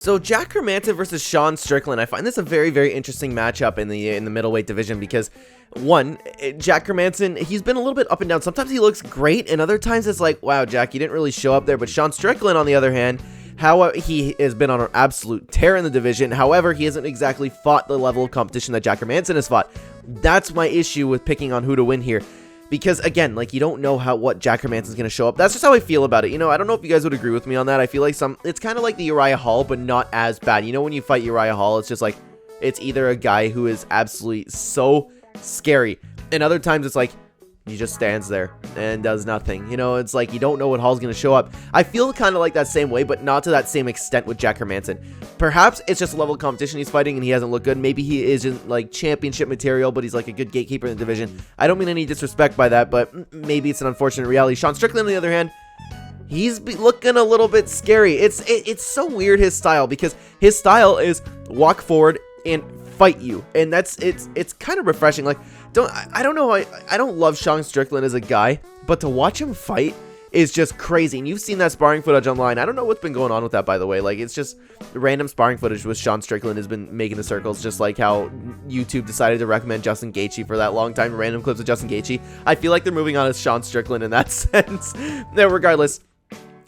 So Jack Hermansson versus Sean Strickland, I find this a very, very interesting matchup in the middleweight division because, one, Jack Hermansson, he's been a little bit up and down. Sometimes he looks great, and other times it's like, wow, Jack, you didn't really show up there. But Sean Strickland, on the other hand, he has been on an absolute tear in the division. However, he hasn't exactly fought the level of competition that Jack Hermansson has fought. That's my issue with picking on who to win here. Because, again, like, you don't know what Jack Hermansson's going to show up. That's just how I feel about it. You know, I don't know if you guys would agree with me on that. I feel like it's kind of like the Uriah Hall, but not as bad. You know, when you fight Uriah Hall, it's just like, it's either a guy who is absolutely so scary, and other times it's like, he just stands there and does nothing. You know, it's like, you don't know what Hall's going to show up. I feel kind of like that same way, but not to that same extent with Jack Hermansson. Perhaps it's just a level of competition he's fighting and he hasn't looked good. Maybe he isn't like championship material, but he's like a good gatekeeper in the division. I don't mean any disrespect by that, but maybe it's an unfortunate reality. Sean Strickland, on the other hand, he's looking a little bit scary. It's so weird, his style, because his style is walk forward and fight you, and it's kind of refreshing. Like, I don't know, I don't love Sean Strickland as a guy, but to watch him fight is just crazy. And you've seen that sparring footage online. I don't know what's been going on with that, by the way. Like, it's just random sparring footage with Sean Strickland has been making the circles, just like how YouTube decided to recommend Justin Gaethje for that long time. Random clips of Justin Gaethje. I feel like they're moving on as Sean Strickland in that sense. No, regardless,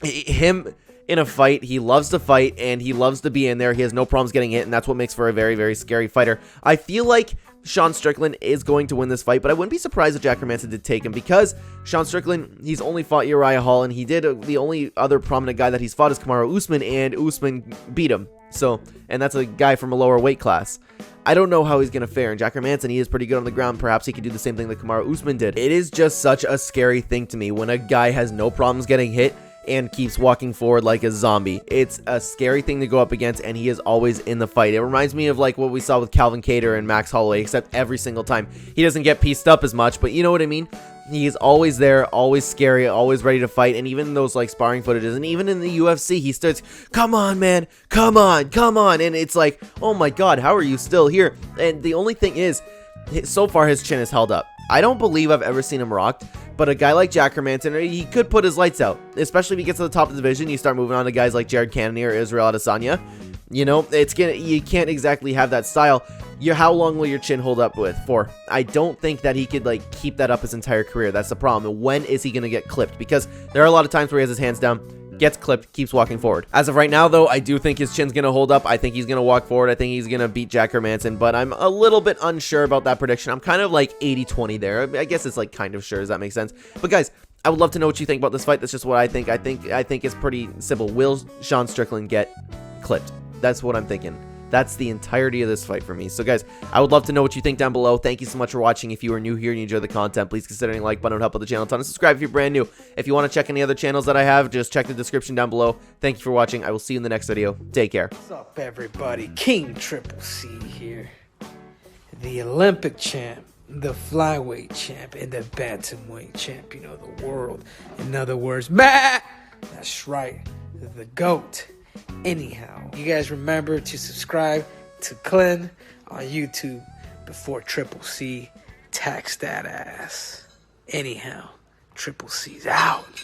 him in a fight, he loves to fight and he loves to be in there. He has no problems getting hit, and that's what makes for a very, very scary fighter. I feel like Sean Strickland is going to win this fight, but I wouldn't be surprised if Jack Hermansson did take him, because Sean Strickland, he's only fought Uriah Hall, and the only other prominent guy that he's fought is Kamaru Usman, and Usman beat him. So, and that's a guy from a lower weight class. I don't know how he's going to fare, and Jack Hermansson, he is pretty good on the ground. Perhaps he could do the same thing that Kamaru Usman did. It is just such a scary thing to me when a guy has no problems getting hit and keeps walking forward like a zombie. It's a scary thing to go up against, and he is always in the fight. It reminds me of like what we saw with Calvin Kattar and Max Holloway, except every single time he doesn't get pieced up as much, but you know what I mean? He's always there, always scary, always ready to fight. And even those like sparring footages, and even in the UFC, he starts, come on, man, come on, come on. And it's like, oh my God, how are you still here? And the only thing is, so far his chin is held up. I don't believe I've ever seen him rocked, but a guy like Jack Hermansson, he could put his lights out, especially if he gets to the top of the division. You start moving on to guys like Jared Cannonier or Israel Adesanya. You know, you can't exactly have that style. How long will your chin hold up for? I don't think that he could like keep that up his entire career. That's the problem. When is he going to get clipped? Because there are a lot of times where he has his hands down, gets clipped, keeps walking forward. As of right now, though, I do think his chin's going to hold up. I think he's going to walk forward. I think he's going to beat Jack Hermansson, but I'm a little bit unsure about that prediction. I'm kind of like 80-20 there. I guess it's like kind of sure. Does that make sense? But guys, I would love to know what you think about this fight. That's just what I think. I think it's pretty simple. Will Sean Strickland get clipped? That's what I'm thinking. That's the entirety of this fight for me. So guys, I would love to know what you think down below. Thank you so much for watching. If you are new here and you enjoy the content, please consider hitting the like button. It would help out the channel a ton. And subscribe if you're brand new. If you want to check any other channels that I have, just check the description down below. Thank you for watching. I will see you in the next video. Take care. What's up, everybody? King Triple C here. The Olympic champ, the flyweight champ, and the bantamweight champion of the world. In other words, that's right, the GOAT. Anyhow, you guys remember to subscribe to Clen on YouTube before Triple C tax that ass. Anyhow, Triple C's out.